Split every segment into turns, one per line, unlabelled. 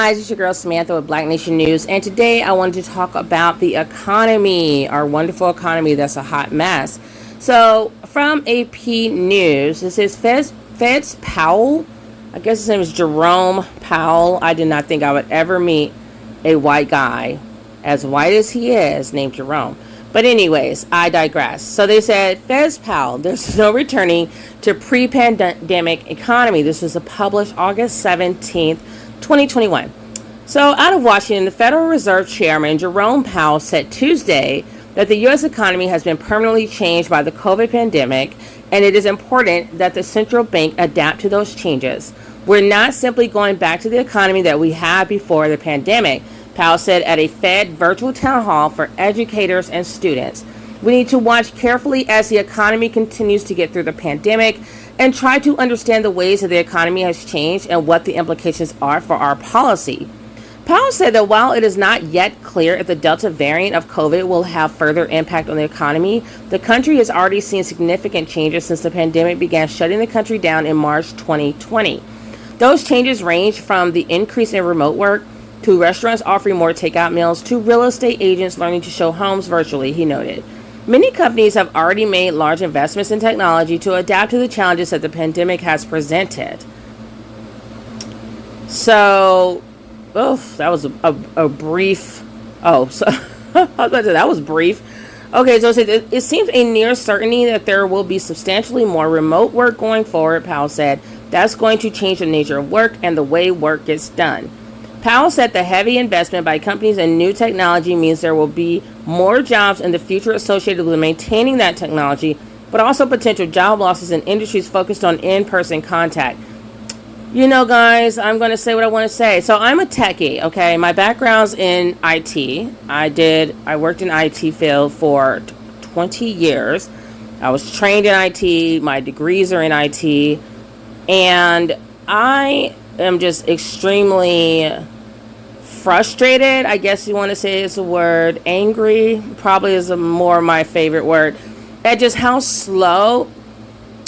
guys, it's your girl Samantha with Black Nation News, and today I wanted to talk about the economy, our wonderful economy that's a hot mess. So, from AP News, it says Fed's Powell, I guess his name is Jerome Powell. I did not think I would ever meet a white guy, as white as he is, named Jerome. But anyways, I digress. So they said, Fed's Powell, there's no returning to pre-pandemic economy. This was published August 17th, 2021. So out of Washington, the Federal Reserve Chairman Jerome Powell said Tuesday that the U.S. economy has been permanently changed by the COVID pandemic, and it is important that the central bank adapt to those changes. We're not simply going back to the economy that we had before the pandemic, Powell said at a Fed virtual town hall for educators and students. We need to watch carefully as the economy continues to get through the pandemic and try to understand the ways that the economy has changed and what the implications are for our policy. Powell said that while it is not yet clear if the Delta variant of COVID will have further impact on the economy, the country has already seen significant changes since the pandemic began shutting the country down in March 2020. Those changes range from the increase in remote work to restaurants offering more takeout meals, to real estate agents learning to show homes virtually, he noted. Many companies have already made large investments in technology to adapt to the challenges that the pandemic has presented. So, that was a brief. So that was brief. Okay, so it seems a near certainty that there will be substantially more remote work going forward, Powell said. That's going to change the nature of work and the way work gets done. Powell said the heavy investment by companies in new technology means there will be more jobs in the future associated with maintaining that technology, but also potential job losses in industries focused on in-person contact. You know, guys, I'm going to say what I want to say. So I'm a techie, okay? My background's in IT. I worked in IT field for 20 years. I was trained in IT. My degrees are in IT. And I am just extremely frustrated, I guess you want to say is a word. Angry probably is more my favorite word. At just how slow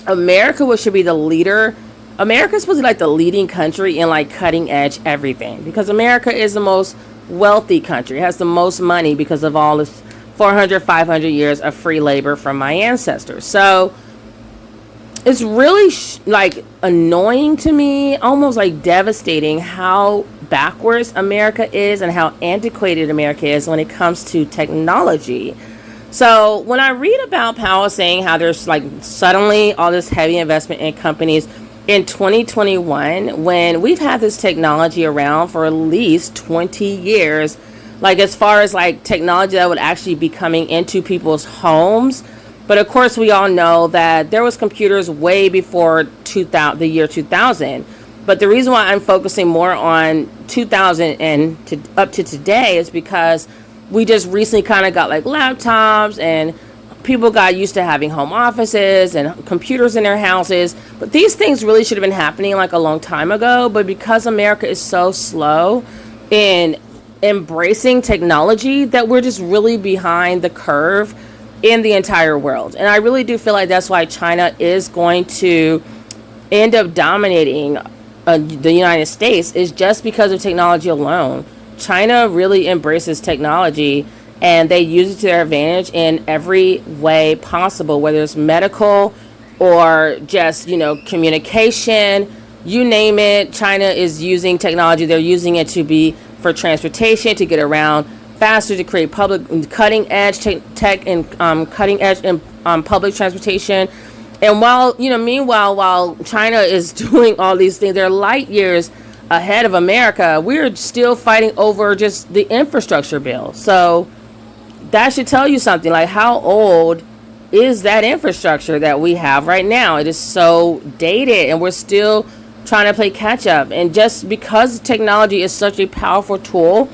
America should be the leader. America's supposed to be like the leading country in like cutting edge everything, because America is the most wealthy country. It has the most money because of all this 400, 500 years of free labor from my ancestors. So it's really like annoying to me, almost like devastating how backwards America is and how antiquated America is when it comes to technology. So when I read about Powell saying how there's like suddenly all this heavy investment in companies in 2021, when we've had this technology around for at least 20 years, like as far as like technology that would actually be coming into people's homes. But of course, we all know that there was computers way before the year 2000. But the reason why I'm focusing more on 2000 and up to today is because we just recently kind of got like laptops, and people got used to having home offices and computers in their houses. But these things really should have been happening like a long time ago. But because America is so slow in embracing technology, that we're just really behind the curve in the entire world. And I really do feel like that's why China is going to end up dominating the United States, is just because of technology alone. China really embraces technology, and they use it to their advantage in every way possible, whether it's medical or just, communication, you name it. China is using technology. They're using it to be for transportation, to get around faster, to create cutting edge tech and cutting edge in public transportation. And meanwhile, while China is doing all these things, they're light years ahead of America. We're still fighting over just the infrastructure bill. So that should tell you something. Like, how old is that infrastructure that we have right now? It is so dated, and we're still trying to play catch up. And just because technology is such a powerful tool,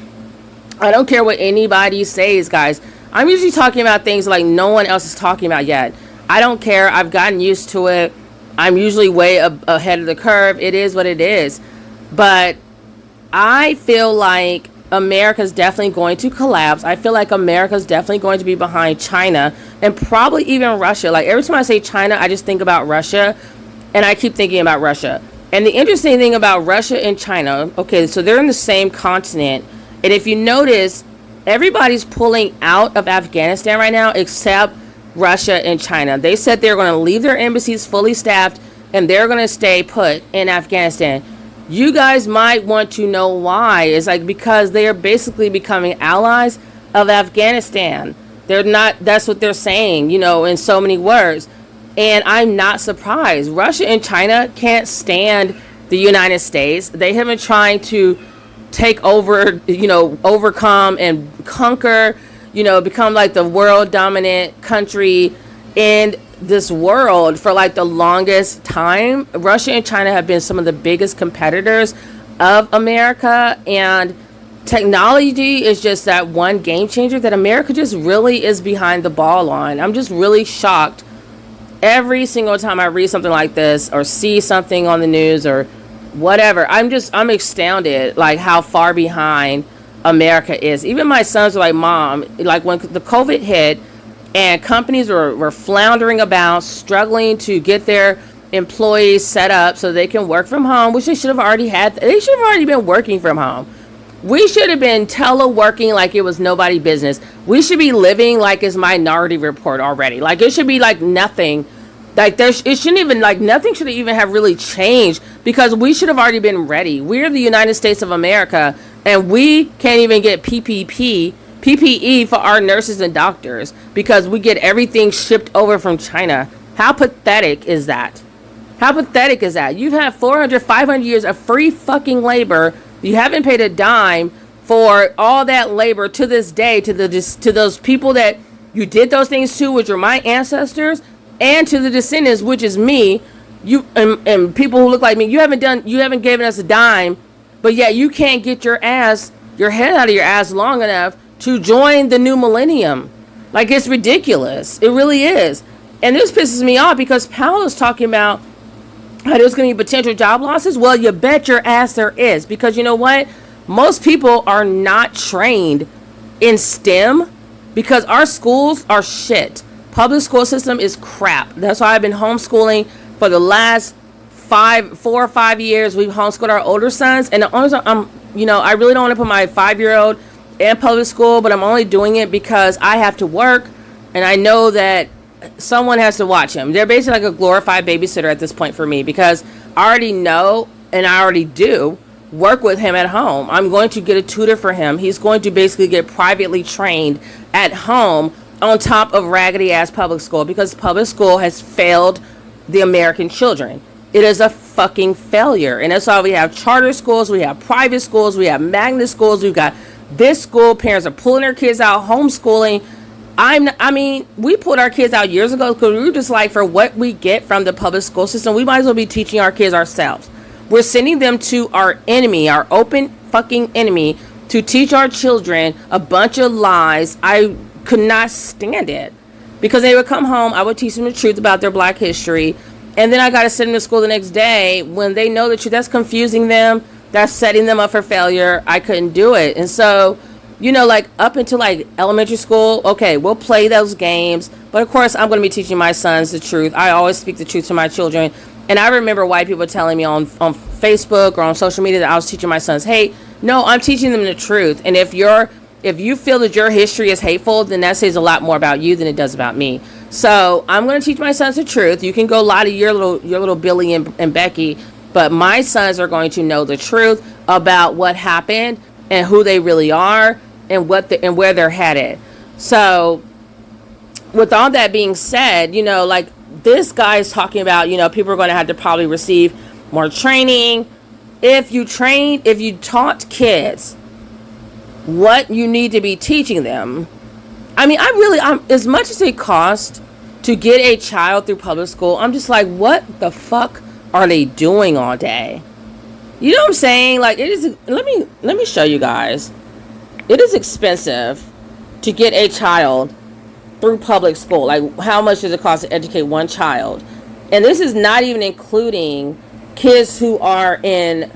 I don't care what anybody says, guys. I'm usually talking about things like no one else is talking about yet. I don't care. I've gotten used to it. I'm usually way ahead of the curve. It is what it is. But I feel like America's definitely going to collapse. I feel like America's definitely going to be behind China and probably even Russia. Like, every time I say China, I just think about Russia, and I keep thinking about Russia. And the interesting thing about Russia and China, okay, so they're in the same continent. And if you notice, everybody's pulling out of Afghanistan right now except Russia and China. They said they're going to leave their embassies fully staffed and they're going to stay put in Afghanistan. You guys might want to know why. It's like because they are basically becoming allies of Afghanistan. They're not, that's what they're saying, you know, in so many words. And I'm not surprised. Russia and China can't stand the United States. They have been trying to take over, you know, overcome and conquer, you know, become like the world dominant country in this world for like the longest time. Russia and China have been some of the biggest competitors of America, and technology is just that one game changer that America just really is behind the ball on. I'm just really shocked every single time I read something like this or see something on the news or whatever. I'm astounded like how far behind America is. Even my sons are like, Mom, like when the COVID hit and companies were floundering about, struggling to get their employees set up so they can work from home, which they should have already had. They should have already been working from home. We should have been teleworking like it was nobody's business. We should be living like it's Minority Report already. Like it should be like nothing. Like it shouldn't even, like nothing should even have really changed because we should have already been ready. We're the United States of America and we can't even get PPE for our nurses and doctors because we get everything shipped over from China. How pathetic is that? How pathetic is that? You've had 400, 500 years of free fucking labor. You haven't paid a dime for all that labor to this day to those people that you did those things to, which are my ancestors, and to the descendants, which is me, you and people who look like me. You haven't given us a dime, but yet you can't get your head out of your ass long enough to join the new millennium. Like it's ridiculous. It really is. And this pisses me off because Powell is talking about how there's going to be potential job losses. Well, you bet your ass there is, because you know what? Most people are not trained in STEM because our schools are shit. Public school system is crap. That's why I've been homeschooling for the last 4 or 5 years. We've homeschooled our older sons, and I really don't want to put my 5-year-old in public school, but I'm only doing it because I have to work, and I know that someone has to watch him. They're basically like a glorified babysitter at this point for me because I already know and I already do work with him at home. I'm going to get a tutor for him. He's going to basically get privately trained at home on top of raggedy ass public school because public school has failed the American children. It is a fucking failure. And that's why we have charter schools, we have private schools, we have magnet schools, we've got this school, parents are pulling their kids out, homeschooling. We pulled our kids out years ago because we were just like, for what we get from the public school system, we might as well be teaching our kids ourselves. We're sending them to our enemy, our open fucking enemy, to teach our children a bunch of lies. I could not stand it because they would come home, I would teach them the truth about their black history, and then I got to send them to school the next day when they know the truth. That's confusing them. That's setting them up for failure. I couldn't do it. And so, like up until like elementary school, okay, we'll play those games. But of course, I'm going to be teaching my sons the truth. I always speak the truth to my children. And I remember white people telling me on Facebook or on social media that I was teaching my sons, hey, no, I'm teaching them the truth. And if you feel that your history is hateful, then that says a lot more about you than it does about me. So I'm going to teach my sons the truth. You can go lie to your little Billy and Becky, but my sons are going to know the truth about what happened and who they really are and where they're headed. So with all that being said, like this guy is talking about, people are going to have to probably receive more training. If you taught kids what you need to be teaching them. I'm as much as it costs to get a child through public school, I'm just like, what the fuck are they doing all day? You know what I'm saying? Like, it is. Let me show you guys. It is expensive to get a child through public school. Like, how much does it cost to educate one child? And this is not even including kids who are in,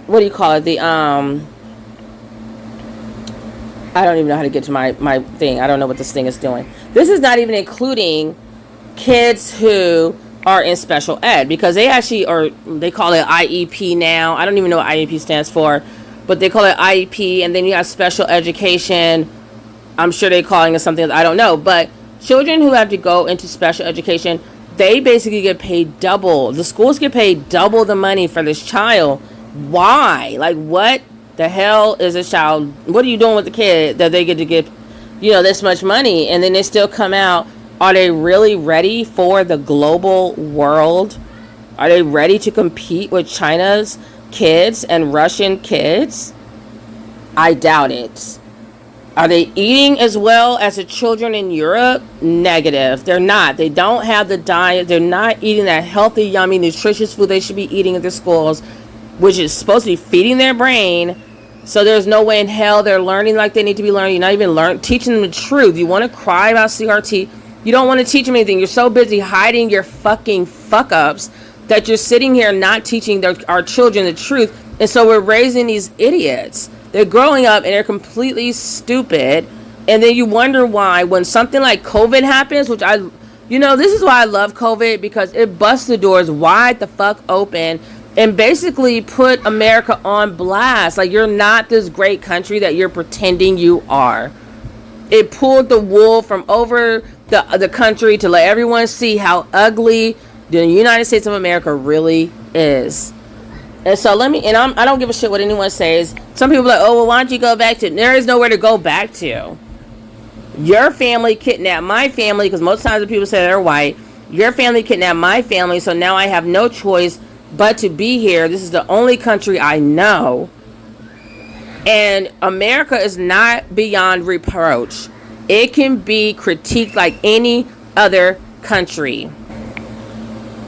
what do you call it? I don't even know how to get to my thing. I don't know what this thing is doing. This is not even including kids who are in special ed, because they actually are, they call it IEP now. I don't even know what IEP stands for, but they call it IEP. And then you have special education. I'm sure they're calling it something, I don't know. But children who have to go into special education, they basically get paid double. The schools get paid double the money for this child. Why? Like, what the hell is a child? What are you doing with the kid that they get to get, this much money? And then they still come out. Are they really ready for the global world? Are they ready to compete with China's kids and Russian kids? I doubt it. Are they eating as well as the children in Europe? Negative. They're not. They don't have the diet. They're not eating that healthy, yummy, nutritious food they should be eating at their schools, which is supposed to be feeding their brain. So there's no way in hell they're learning like they need to be learning. You're not even teaching them the truth. You want to cry about CRT. You don't want to teach them anything. You're so busy hiding your fucking fuck ups that you're sitting here not teaching our children the truth. And so we're raising these idiots. They're growing up and they're completely stupid. And then you wonder why when something like COVID happens, which this is why I love COVID, because it busts the doors wide the fuck open and basically put America on blast. Like, you're not this great country that you're pretending you are. It pulled the wool from over the country to let everyone see how ugly the United States of America really is. And so I don't give a shit what anyone says. Some people are like, oh, well, why don't you go back to? There is nowhere to go back to. Your family kidnapped my family, because most times the people say they're white. Your family kidnapped my family, so now I have no choice but to be here. This is the only country I know. And America is not beyond reproach. It can be critiqued like any other country.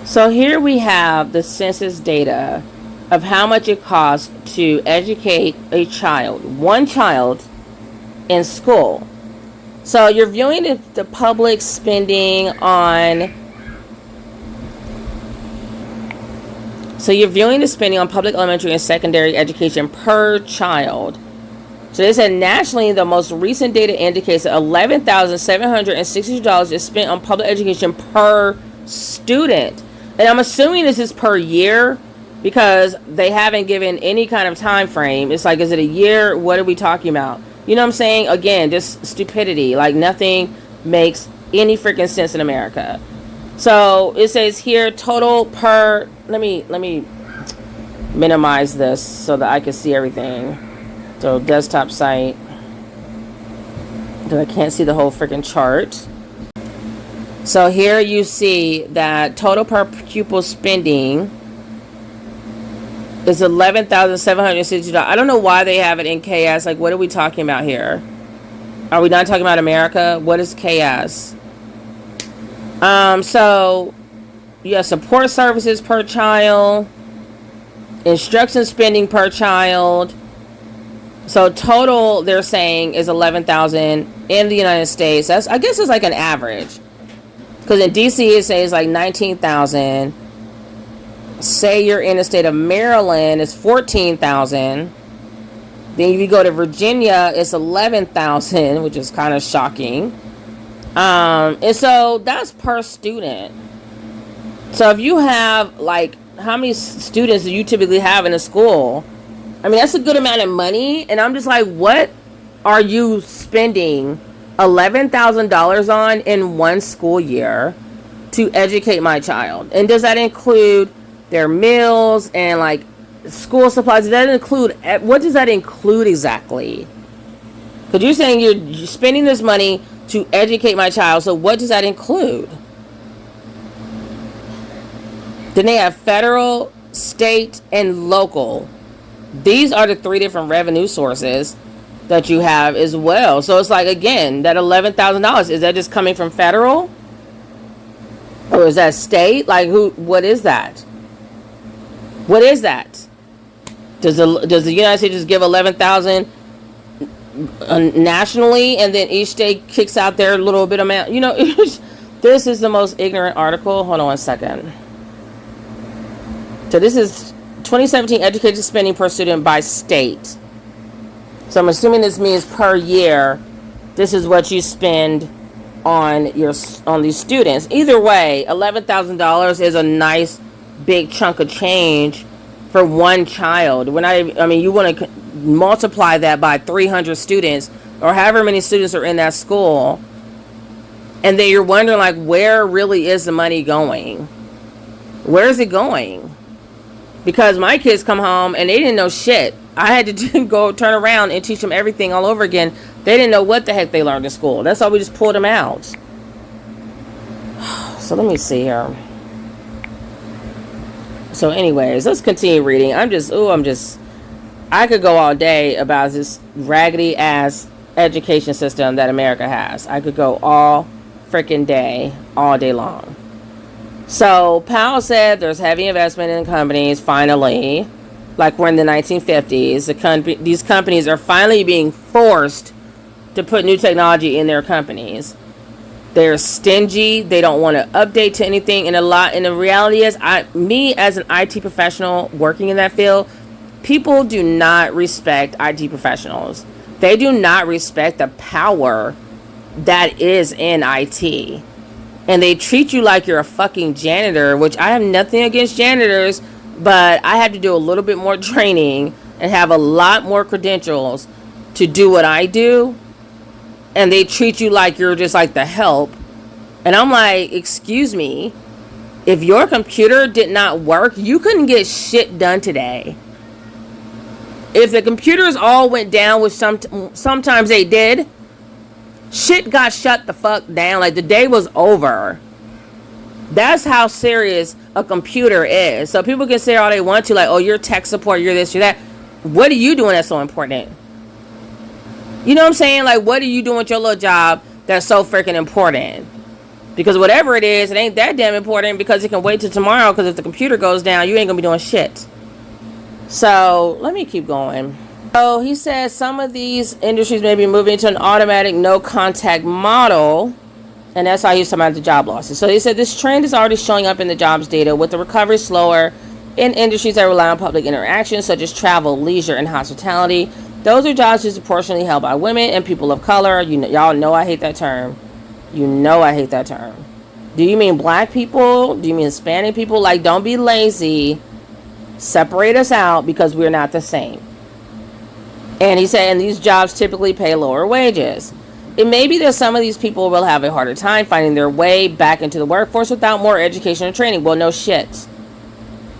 So here we have the census data of how much it costs to educate a child, one child, in school. So you're viewing the public spending on... So you're viewing the spending on public elementary and secondary education per child. So they said nationally, the most recent data indicates that $11,762 is spent on public education per student. And I'm assuming this is per year, because they haven't given any kind of time frame. It's like, is it a year? What are we talking about? You know what I'm saying? Again, just stupidity. Like, nothing makes any freaking sense in America. So it says here total per... Let me minimize this so that I can see everything. So desktop site, because I can't see the whole freaking chart. So here you see that total per pupil spending is $11,760. I don't know why they have it in KS. Like, what are we talking about here? Are we not talking about America? What is KS? So you have support services per child, instruction spending per child. So total, they're saying, is $11,000 in the United States. I guess it's like an average, because in DC it says like $19,000. Say you're in the state of Maryland, it's $14,000. Then if you go to Virginia, it's $11,000, which is kind of shocking. And so that's per student. So if you have, like, how many students do you typically have in a school? I mean, that's a good amount of money. And I'm just like, what are you spending $11,000 on in one school year to educate my child? And does that include their meals and, like, school supplies? Does that include, what does that include exactly? Because you're saying you're spending this money to educate my child. So what does that include? Then they have federal, state, and local. These are the three different revenue sources that you have as well. So it's like, again, that $11,000, is that just coming from federal? Or is that state? Like, what is that? What is that? Does the United States just give $11,000 nationally, and then each state kicks out their little bit amount? This is the most ignorant article. Hold on one second. So this is 2017 education spending per student by state. So I'm assuming this means per year. This is what you spend on these students. Either way, $11,000 is a nice big chunk of change for one child. You want to multiply that by 300 students or however many students are in that school, and then you're wondering, like, where really is the money going? Where is it going? Because my kids come home and they didn't know shit. I had to go turn around and teach them everything all over again. They didn't know what the heck they learned in school. That's why we just pulled them out. So let me see here. So anyways, let's continue reading. I could go all day about this raggedy ass education system that America has. I could go all freaking day, all day long. So Powell said there's heavy investment in companies finally, like we're in the 1950s. These companies are finally being forced to put new technology in their companies. They're stingy. They don't want to update to anything. And the reality is, me as an IT professional working in that field, people do not respect IT professionals. They do not respect the power that is in IT. And they treat you like you're a fucking janitor, which I have nothing against janitors, but I had to do a little bit more training and have a lot more credentials to do what I do. And they treat you like you're just like the help. And I'm like, excuse me, if your computer did not work, you couldn't get shit done today. If the computers all went down, which sometimes they did, shit got shut the fuck down. Like, the day was over. That's how serious a computer is. So people can say all they want to, like, oh, you're tech support, you're this, you're that. What are you doing that's so important? You know what I'm saying? Like, what are you doing with your little job that's so freaking important? Because whatever it is, it ain't that damn important, because it can wait till tomorrow, because if the computer goes down, you ain't gonna be doing shit. So let me keep going. So he says some of these industries may be moving to an automatic no contact model, and that's how he's talking about the job losses. So he said this trend is already showing up in the jobs data, with the recovery slower in industries that rely on public interaction, such as travel, leisure, and hospitality. Those are jobs disproportionately held by women and people of color. Y'all know I hate that term. You know I hate that term. Do you mean black people? Do you mean Hispanic people? Like, don't be lazy. Separate us out, because we're not the same. And he said, and these jobs typically pay lower wages. It may be that some of these people will have a harder time finding their way back into the workforce without more education and training. Well, no shit.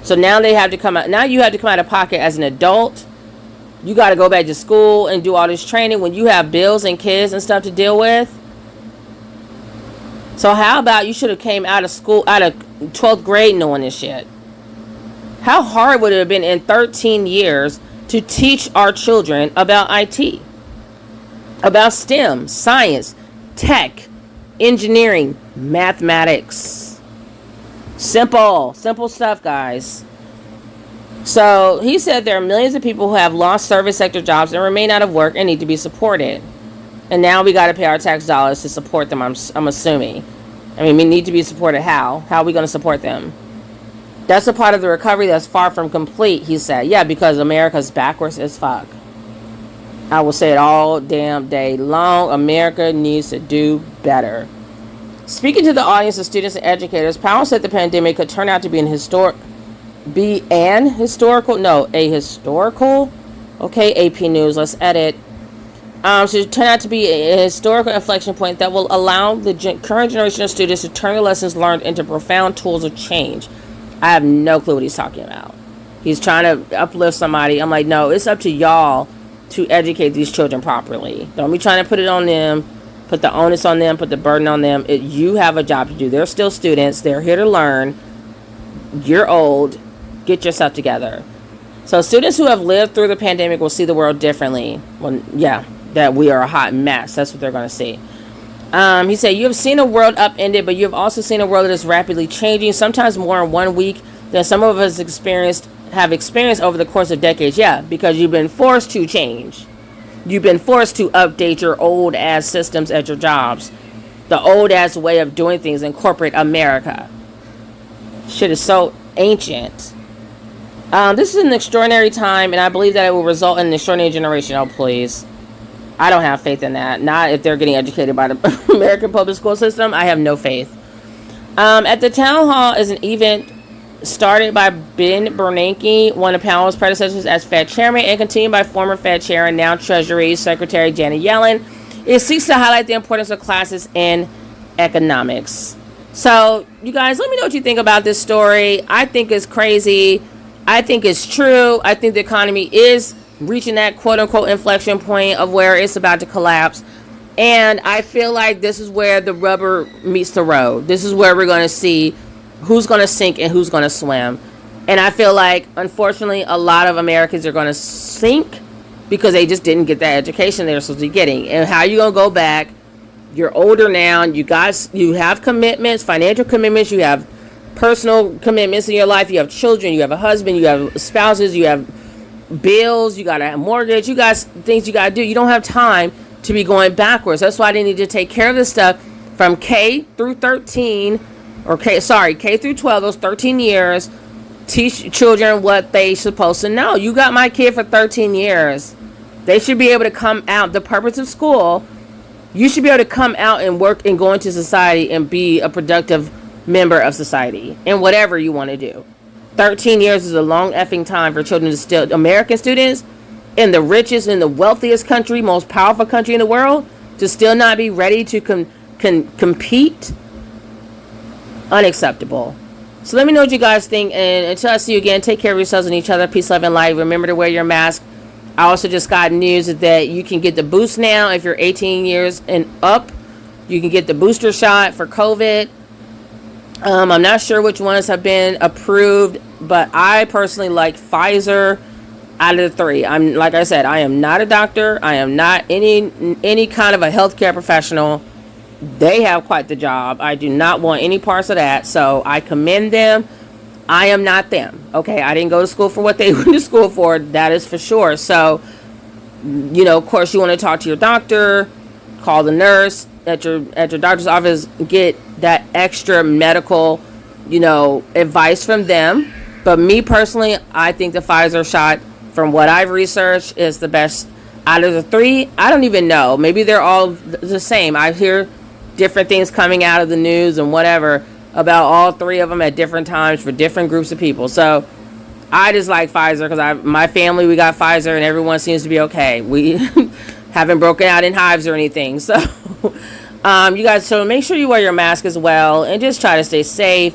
So now they have to come out. Now you have to come out of pocket as an adult. You got to go back to school and do all this training when you have bills and kids and stuff to deal with. So how about you should have came out of school, out of 12th grade knowing this shit? How hard would it have been in 13 years to teach our children about IT, about STEM, science, tech, engineering, mathematics? Simple stuff, guys. So he said there are millions of people who have lost service sector jobs and remain out of work and need to be supported. And now we got to pay our tax dollars to support them, I'm assuming. I mean, we need to be supported. How? How are we going to support them? That's a part of the recovery that's far from complete, he said. Yeah, because America's backwards as fuck. I will say it all damn day long. America needs to do better. Speaking to the audience of students and educators, Powell said the pandemic could turn out to be a historical. Okay, AP News, let's edit. Should turn out to be a historical inflection point that will allow the current generation of students to turn the lessons learned into profound tools of change. I have no clue what he's talking about. He's trying to uplift somebody. I'm like, no, it's up to y'all to educate these children properly. Don't be trying to put it on them, put the onus on them, put the burden on them. You have a job to do. They're still students. They're here to learn. You're old. Get yourself together. So students who have lived through the pandemic will see the world differently. Well, yeah, that we are a hot mess. That's what they're going to see. He said, you have seen a world upended, but you have also seen a world that is rapidly changing, sometimes more in 1 week than some of us have experienced over the course of decades. Yeah, because you've been forced to change. You've been forced to update your old ass systems at your jobs. The old ass way of doing things in corporate America. Shit is so ancient. This is an extraordinary time, and I believe that it will result in an extraordinary generation. Oh, please. I don't have faith in that. Not if they're getting educated by the American public school system. I have no faith. At the town hall is an event started by Ben Bernanke, one of Powell's predecessors as Fed chairman, and continued by former Fed chair and now Treasury Secretary Janet Yellen. It seeks to highlight the importance of classes in economics. So, you guys, let me know what you think about this story. I think it's crazy. I think it's true. I think the economy is reaching that quote-unquote inflection point of where it's about to collapse. And I feel like this is where the rubber meets the road. This is where we're going to see who's going to sink and who's going to swim. And I feel like, unfortunately, a lot of Americans are going to sink because they just didn't get that education they're supposed to be getting. And how you going to go back? You're older now. You guys, you have commitments, financial commitments. You have personal commitments in your life. You have children. You have a husband. You have spouses. You have bills. You got a mortgage. You got things you got to do. You don't have time to be going backwards. That's why they need to take care of this stuff from K through 13. K through 12, those 13 years, teach children what they supposed to know. You got my kid for 13 years. They should be able to come out. The purpose of school, you should be able to come out and work and go into society and be a productive member of society in whatever you want to do. 13 years is a long effing time for children to still, American students in the richest and the wealthiest country, most powerful country in the world, to still not be ready to compete. Unacceptable. So let me know what you guys think, and until I see you again, take care of yourselves and each other. Peace, love, and light. Remember to wear your mask. I also just got news that you can get the boost now if you're 18 years and up. You can get the booster shot for COVID. I'm not sure which ones have been approved, but I personally like Pfizer out of the three. Like I said, I am not a doctor. I am not any kind of a healthcare professional. They have quite the job. I do not want any parts of that. So I commend them. I am not them. Okay. I didn't go to school for what they went to school for. That is for sure. So, of course you want to talk to your doctor, call the nurse at your doctor's office, get that extra medical, advice from them. But me personally, I think the Pfizer shot, from what I've researched, is the best out of the three. I don't even know. Maybe they're all the same. I hear different things coming out of the news and whatever about all three of them at different times for different groups of people. So I just like Pfizer because my family, we got Pfizer and everyone seems to be okay. We haven't broken out in hives or anything. So you guys, so make sure you wear your mask as well and just try to stay safe.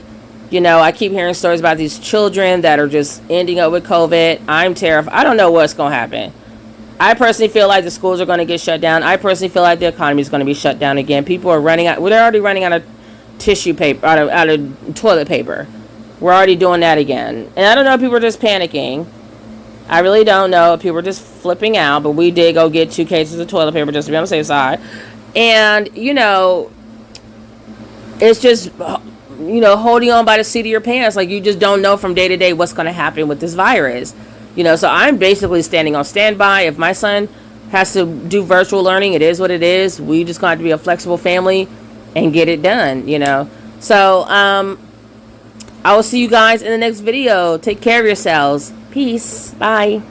I keep hearing stories about these children that are just ending up with COVID. I'm terrified. I don't know what's going to happen. I personally feel like the schools are going to get shut down. I personally feel like the economy is going to be shut down again. People are running out. They're already running out of tissue paper, out of toilet paper. We're already doing that again. And I don't know if people are just panicking. I really don't know if people are just flipping out. But we did go get 2 cases of toilet paper just to be on the safe side. And, it's just, holding on by the seat of your pants. Like, you just don't know from day to day what's going to happen with this virus. So I'm basically standing on standby. If my son has to do virtual learning, it is what it is. We just got to be a flexible family and get it done, So I will see you guys in the next video. Take care of yourselves. Peace. Bye.